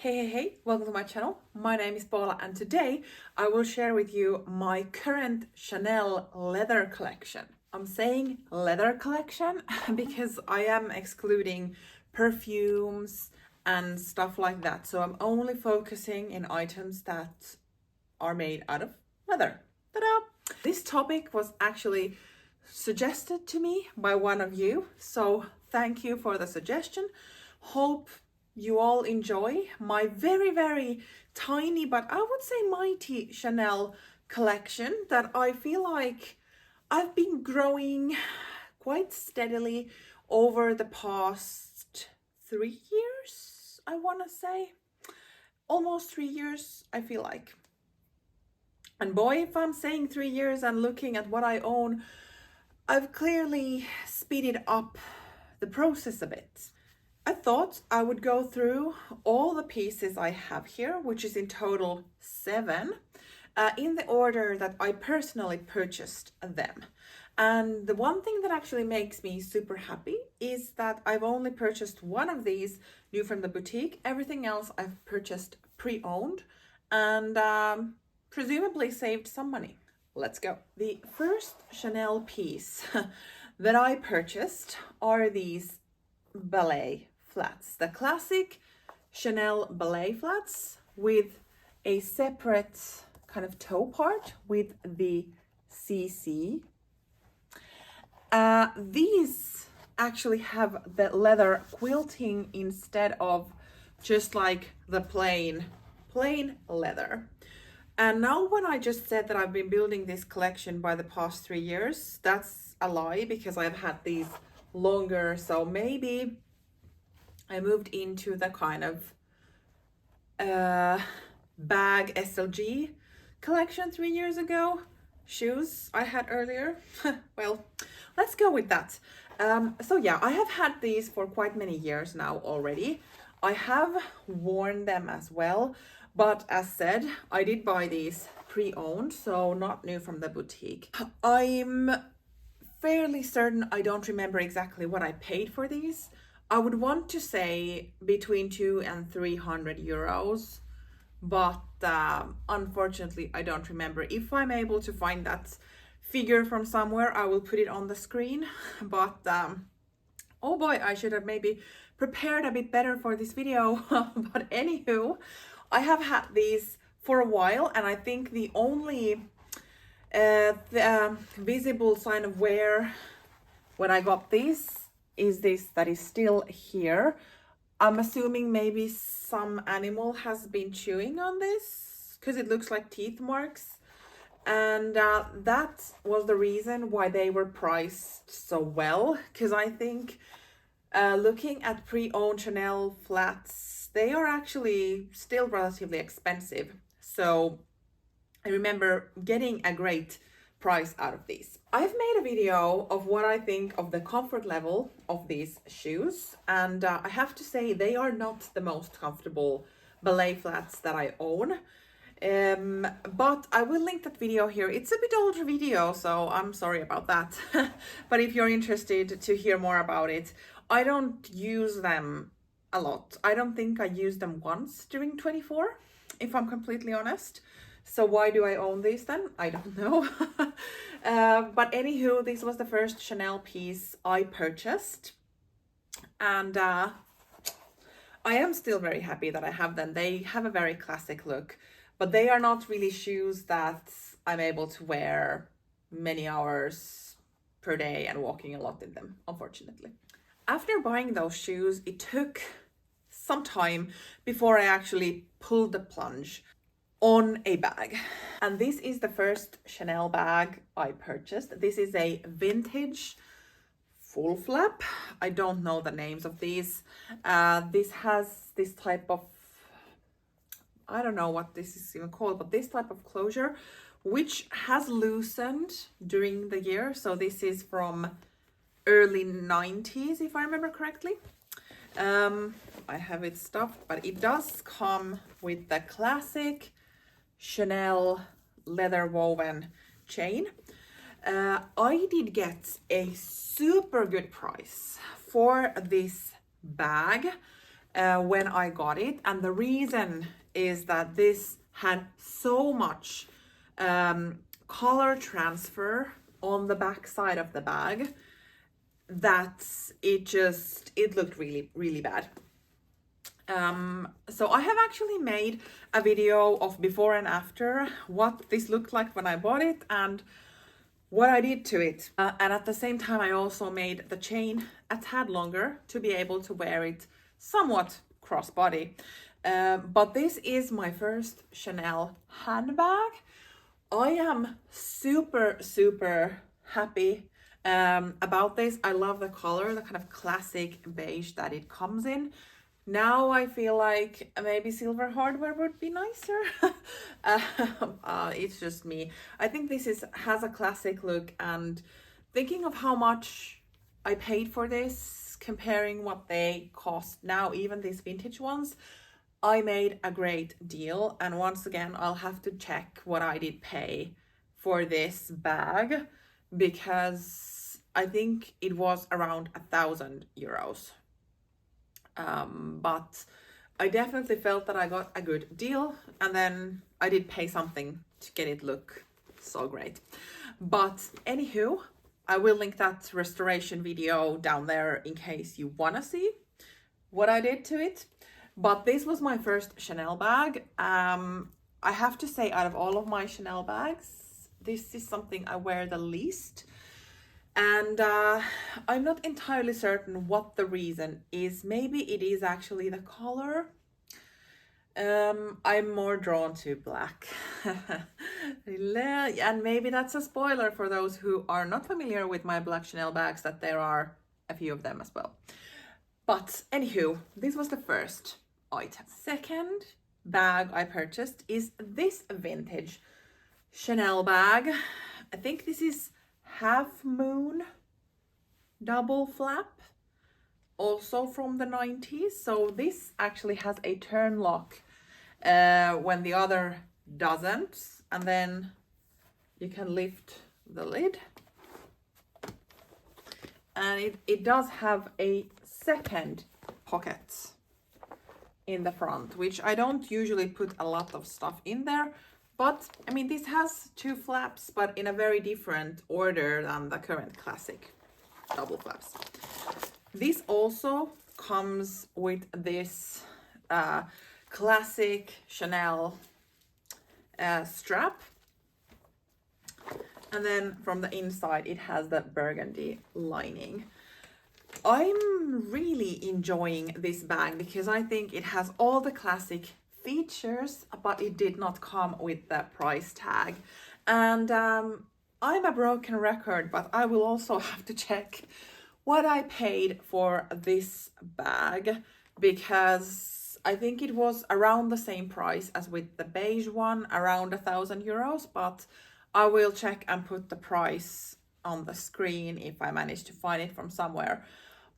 Hey, welcome to my channel. My name is Paula and today I will share with you my current Chanel leather collection. I'm saying leather collection because I am excluding perfumes and stuff like that. So I'm only focusing in items that are made out of leather. Ta-da! This topic was actually suggested to me by one of you. So thank you for the suggestion. Hope you all enjoy my very tiny, but I would say mighty Chanel collection that I feel like I've been growing quite steadily over the past 3 years, I want to say. Almost 3 years, I feel like. And boy, if I'm saying 3 years and looking at what I own, I've clearly speeded up the process a bit. I thought I would go through all the pieces I have here, which is in total 7, in the order that I personally purchased them. And the one thing that actually makes me super happy is that I've only purchased one of these new from the boutique. Everything else I've purchased pre-owned and presumably saved some money. Let's go. The first Chanel piece that I purchased are these ballet flats, the classic Chanel ballet flats with a separate kind of toe part with the CC. These actually have the leather quilting instead of just like the plain leather. And now when I just said that I've been building this collection by the past 3 years, that's a lie because I've had these longer. So maybe I moved into the kind of bag SLG collection 3 years ago. Shoes I had earlier. Well, let's go with that. So yeah, I have had these for quite many years now already. I have worn them as well. But as said, I did buy these pre-owned, so not new from the boutique. I'm fairly certain I don't remember exactly what I paid for these. I would want to say between 200 and 300 euros, but unfortunately I don't remember. If I'm able to find that figure from somewhere, I will put it on the screen. But oh boy, I should have maybe prepared a bit better for this video. But anywho, I have had these for a while, and I think the only visible sign of wear when I got these is this that is still here. I'm assuming maybe some animal has been chewing on this because it looks like teeth marks. And that was the reason why they were priced so well, because I think looking at pre-owned Chanel flats, they are actually still relatively expensive. So I remember getting a great price out of these. I've made a video of what I think of the comfort level of these shoes, and I have to say they are not the most comfortable ballet flats that I own. But I will link that video here. It's a bit older video, so I'm sorry about that. But if you're interested to hear more about it, I don't use them a lot. I don't think I used them once during 24, if I'm completely honest. So why do I own these then? I don't know. But anywho, this was the first Chanel piece I purchased. And I am still very happy that I have them. They have a very classic look, but they are not really shoes that I'm able to wear many hours per day and walking a lot in them, unfortunately. After buying those shoes, it took some time before I actually pulled the plunge on a bag. And this is the first Chanel bag I purchased. This is a vintage full flap. I don't know the names of these. This has this type of, I don't know what this is even called, but this type of closure, which has loosened during the year. So this is from early 90s, if I remember correctly. I have it stuffed, but it does come with the classic Chanel leather woven chain. I did get a super good price for this bag. when I got it. And the reason is that this had so much color transfer on the back side of the bag that it looked really bad. So I have actually made a video of before and after, what this looked like when I bought it and what I did to it. And at the same time, I also made the chain a tad longer to be able to wear it somewhat crossbody. But this is my first Chanel handbag. I am super happy about this. I love the color, the kind of classic beige that it comes in. Now I feel like maybe silver hardware would be nicer. It's just me. I think this has a classic look, and thinking of how much I paid for this, comparing what they cost now, even these vintage ones, I made a great deal. And once again, I'll have to check what I did pay for this bag, because I think it was around €1,000. But I definitely felt that I got a good deal, and then I did pay something to get it look so great. But anywho, I will link that restoration video down there in case you want to see what I did to it. But this was my first Chanel bag. I have to say, out of all of my Chanel bags, this is something I wear the least. And I'm not entirely certain what the reason is. Maybe it is actually the color. I'm more drawn to black. And maybe that's a spoiler for those who are not familiar with my black Chanel bags, that there are a few of them as well. But anywho, this was the first item. Second bag I purchased is this vintage Chanel bag. I think this is Half Moon double flap, also from the 90s. So this actually has a turn lock when the other doesn't, and then you can lift the lid, and it does have a second pocket in the front, which I don't usually put a lot of stuff in there. But I mean, this has two flaps, but in a very different order than the current classic double flaps. This also comes with this classic Chanel strap. And then from the inside, it has that burgundy lining. I'm really enjoying this bag because I think it has all the classic features, but it did not come with the price tag. And I'm a broken record, but I will also have to check what I paid for this bag, because I think it was around the same price as with the beige one, around €1,000, but I will check and put the price on the screen if I manage to find it from somewhere.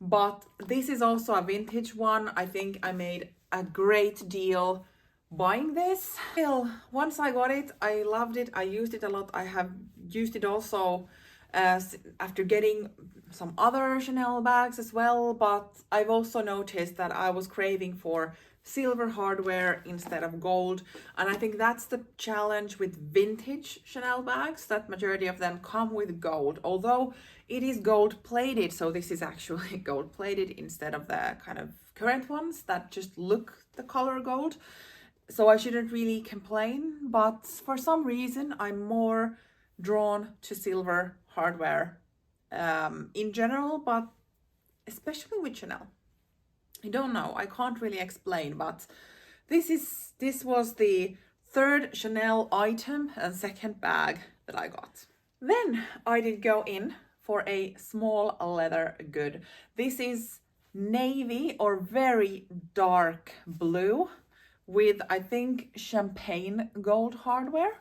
But this is also a vintage one. I think I made a great deal buying this. Still, once I got it, I loved it. I used it a lot. I have used it also after getting some other Chanel bags as well, but I've also noticed that I was craving for silver hardware instead of gold. And I think that's the challenge with vintage Chanel bags, that majority of them come with gold, although it is gold plated. So this is actually gold plated instead of the kind of current ones that just look the color gold. So I shouldn't really complain, but for some reason I'm more drawn to silver hardware in general, but especially with Chanel. I don't know, I can't really explain, but this was the third Chanel item and second bag that I got. Then I did go in for a small leather good. This is navy or very dark blue with, I think, champagne gold hardware.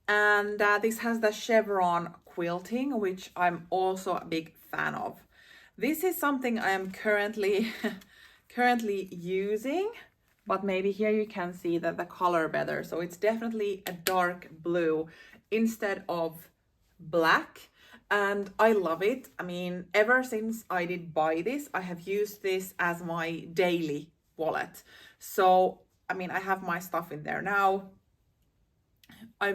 And this has the chevron quilting, which I'm also a big fan of. This is something I am currently using, but maybe here you can see that the color better. So it's definitely a dark blue instead of black, and I love it. I mean, ever since I did buy this, I have used this as my daily wallet. So, I mean, I have my stuff in there now. I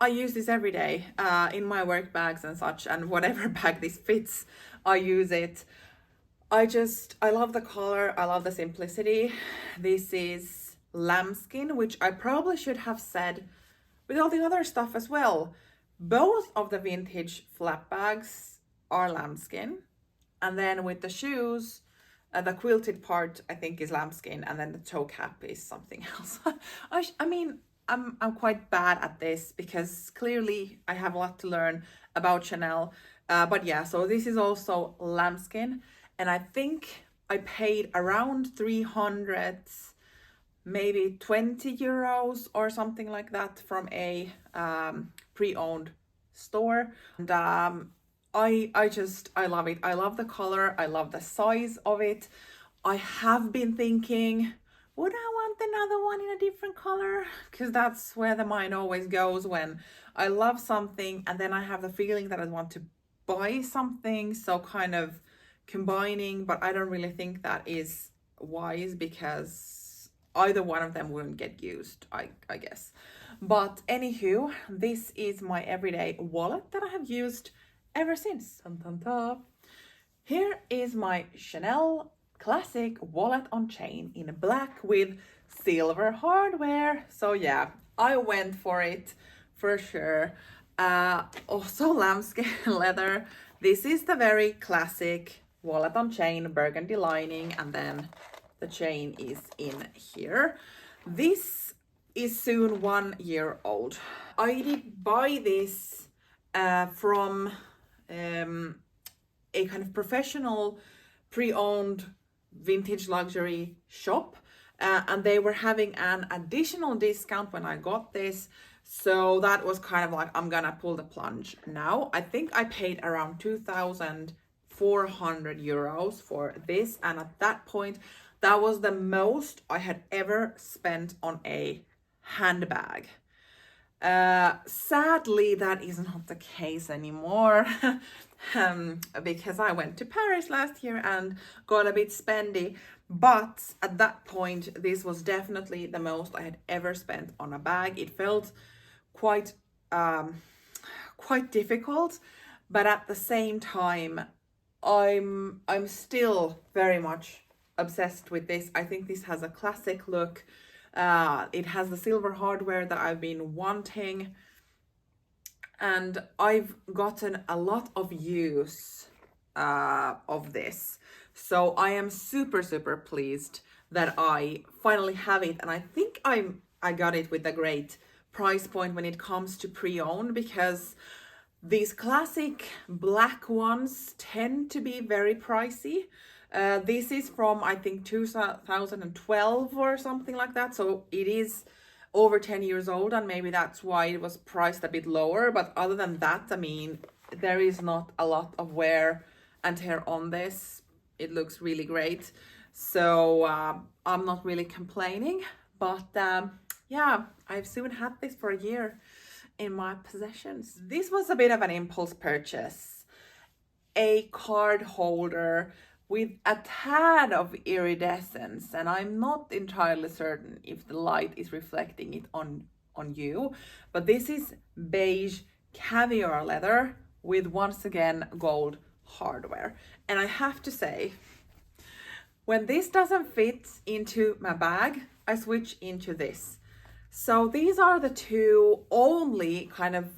use this every day in my work bags and such, and whatever bag this fits, I use it. I love the color, I love the simplicity. This is lambskin, which I probably should have said with all the other stuff as well. Both of the vintage flap bags are lambskin, and then with the shoes, the quilted part I think is lambskin, and then the toe cap is something else. I mean, I'm quite bad at this because clearly I have a lot to learn about Chanel. But yeah, so this is also lambskin, and I think I paid around 300, maybe 20 euros or something like that from a pre-owned store. And I love it. I love the color. I love the size of it. I have been thinking, would I want another one in a different color? Because that's where the mind always goes when I love something and then I have the feeling that I want to buy something. So kind of combining, but I don't really think that is wise because either one of them wouldn't get used, I guess. But anywho, this is my everyday wallet that I have used ever since. Here is my Chanel classic wallet on chain in black with silver hardware. So yeah, I went for it for sure. Also lambskin leather. This is the very classic wallet on chain, burgundy lining, and then the chain is in here. This is soon 1 year old. I did buy this from a kind of professional pre-owned vintage luxury shop, and they were having an additional discount when I got this, so that was kind of like, I'm gonna pull the plunge now. I think I paid around 2,400 euros for this, and at that point that was the most I had ever spent on a handbag. Sadly, that is not the case anymore because I went to Paris last year and got a bit spendy. But at that point, this was definitely the most I had ever spent on a bag. It felt quite difficult, but at the same time, I'm still very much obsessed with this. I think this has a classic look. It has the silver hardware that I've been wanting, and I've gotten a lot of use of this. So I am super pleased that I finally have it, and I think I got it with a great price point when it comes to pre-owned, because these classic black ones tend to be very pricey. This is from, I think, 2012 or something like that. So it is over 10 years old, and maybe that's why it was priced a bit lower. But other than that, I mean, there is not a lot of wear and tear on this. It looks really great. So I'm not really complaining. But yeah, I've soon had this for a year in my possessions. This was a bit of an impulse purchase. A card holder with a tad of iridescence, and I'm not entirely certain if the light is reflecting it on you, but this is beige caviar leather with, once again, gold hardware. And I have to say, when this doesn't fit into my bag, I switch into this. So these are the two only kind of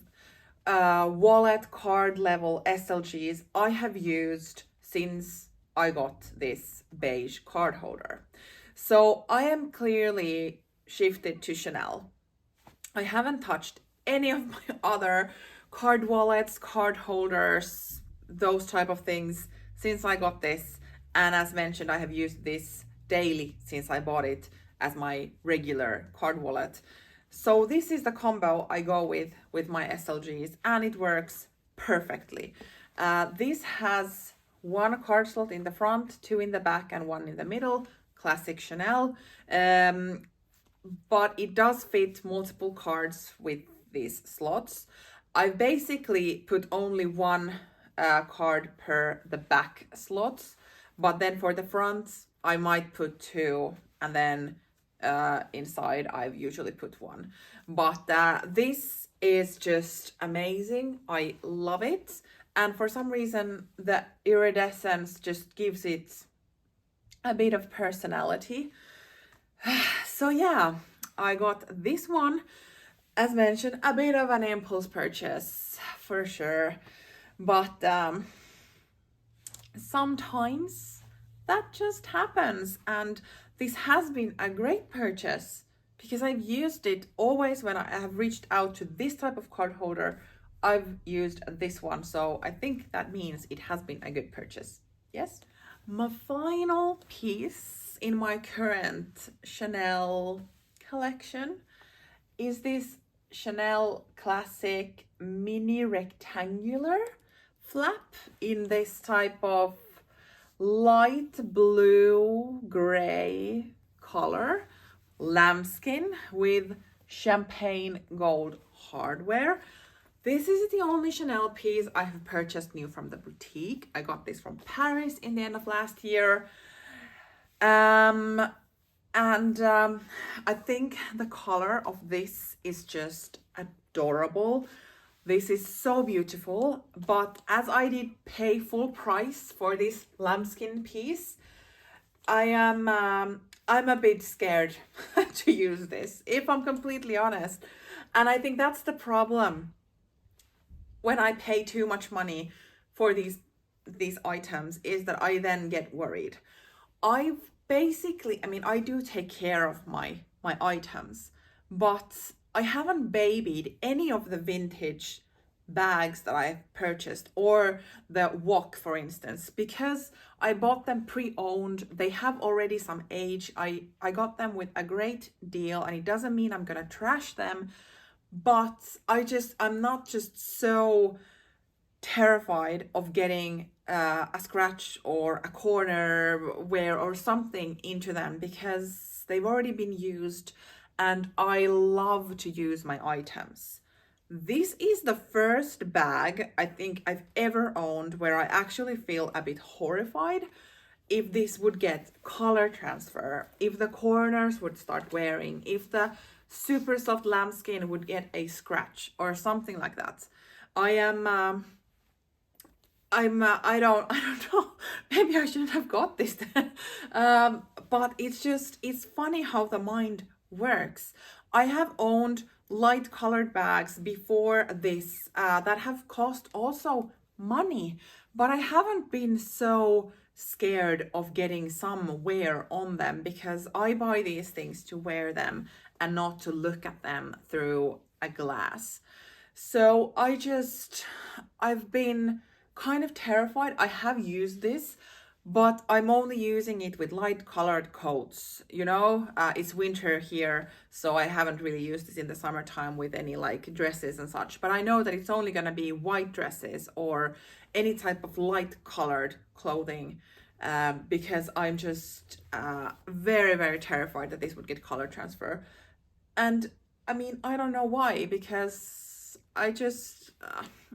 wallet card level SLGs I have used since I got this beige card holder. So I am clearly shifted to Chanel. I haven't touched any of my other card wallets, card holders, those type of things since I got this. And as mentioned, I have used this daily since I bought it as my regular card wallet. So this is the combo I go with my SLGs, and it works perfectly. This has one card slot in the front, two in the back, and one in the middle. Classic Chanel. But it does fit multiple cards with these slots. I've basically put only one card per the back slots, but then for the front, I might put two, and then inside I've usually put one. But this is just amazing. I love it. And for some reason, the iridescence just gives it a bit of personality. So yeah, I got this one. As mentioned, a bit of an impulse purchase for sure. But sometimes that just happens, and this has been a great purchase because I've used it always when I have reached out to this type of card holder. I've used this one, so I think that means it has been a good purchase. Yes. My final piece in my current Chanel collection is this Chanel classic mini rectangular flap in this type of light blue gray color, lambskin with champagne gold hardware. This is the only Chanel piece I have purchased new from the boutique. I got this from Paris in the end of last year. I think the color of this is just adorable. This is so beautiful, but as I did pay full price for this lambskin piece, I'm a bit scared to use this, if I'm completely honest. And I think that's the problem when I pay too much money for these items, is that I then get worried. I do take care of my items, but I haven't babied any of the vintage bags that I've purchased, or the wok, for instance, because I bought them pre-owned. They have already some age. I got them with a great deal, and it doesn't mean I'm gonna trash them, but I'm not just so terrified of getting a scratch or a corner wear or something into them, because they've already been used and I love to use my items. This is the first bag I think I've ever owned where I actually feel a bit horrified if this would get color transfer, if the corners would start wearing, if the super soft lambskin would get a scratch or something like that. I don't know. Maybe I shouldn't have got this then. But it's funny how the mind works. I have owned light colored bags before this that have cost also money, but I haven't been so scared of getting some wear on them because I buy these things to wear them and not to look at them through a glass. So I've been kind of terrified. I have used this, but I'm only using it with light colored coats. It's winter here, so I haven't really used this in the summertime with any like dresses and such. But I know that it's only gonna be white dresses or any type of light colored clothing, because I'm just very, very terrified that this would get color transfer. And I don't know why, because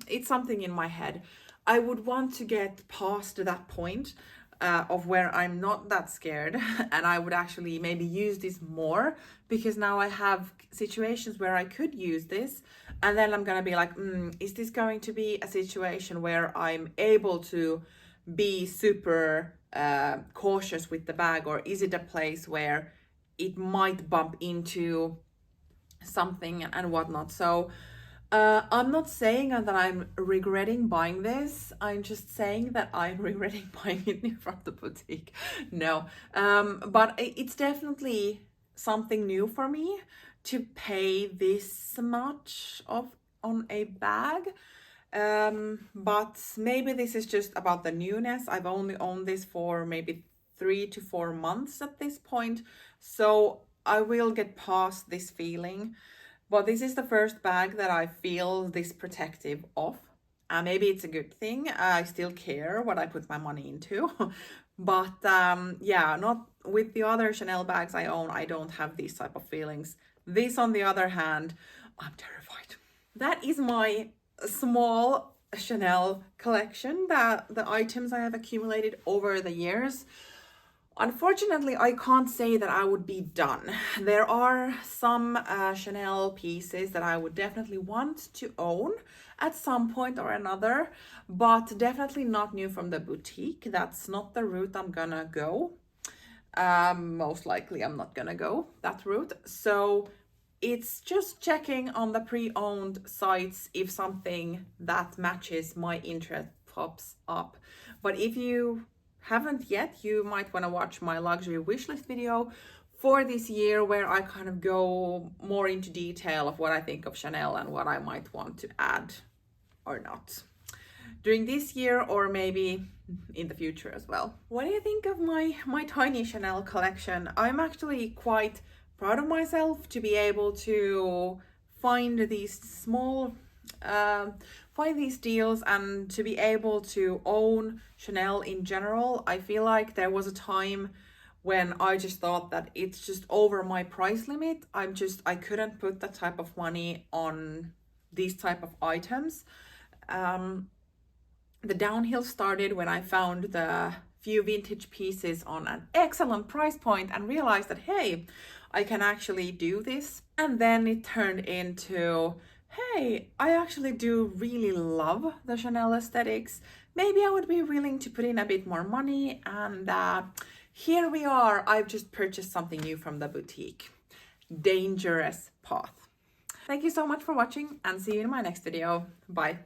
it's something in my head. I would want to get past that point of where I'm not that scared and I would actually maybe use this more, because now I have situations where I could use this, and then I'm gonna be like, is this going to be a situation where I'm able to be super cautious with the bag, or is it a place where it might bump into something and whatnot? So I'm not saying that I'm regretting buying this. I'm just saying that I'm regretting buying it from the boutique. No, but it's definitely something new for me to pay this much on a bag. But maybe this is just about the newness. I've only owned this for maybe 3 to 4 months at this point, so I will get past this feeling. But this is the first bag that I feel this protective of. Maybe it's a good thing. I still care what I put my money into. But yeah, not with the other Chanel bags I own, I don't have these type of feelings. This, on the other hand, I'm terrified. That is my small Chanel collection, the items I have accumulated over the years. Unfortunately, I can't say that I would be done. There are some Chanel pieces that I would definitely want to own at some point or another, but definitely not new from the boutique. That's not the route I'm gonna go. Most likely I'm not gonna go that route. So it's just checking on the pre-owned sites if something that matches my interest pops up. But if you haven't yet, you might want to watch my luxury wishlist video for this year, where I kind of go more into detail of what I think of Chanel and what I might want to add or not during this year, or maybe in the future as well. What do you think of my tiny Chanel collection? I'm actually quite proud of myself to be able to find these small find these deals and to be able to own Chanel in general. I feel like there was a time when I just thought that it's just over my price limit. I couldn't put that type of money on these type of items. The downhill started when I found the few vintage pieces on an excellent price point and realized that, hey, I can actually do this. And then it turned into, hey, I actually do really love the Chanel aesthetics. Maybe I would be willing to put in a bit more money. And here we are. I've just purchased something new from the boutique. Dangerous path. Thank you so much for watching, and see you in my next video. Bye.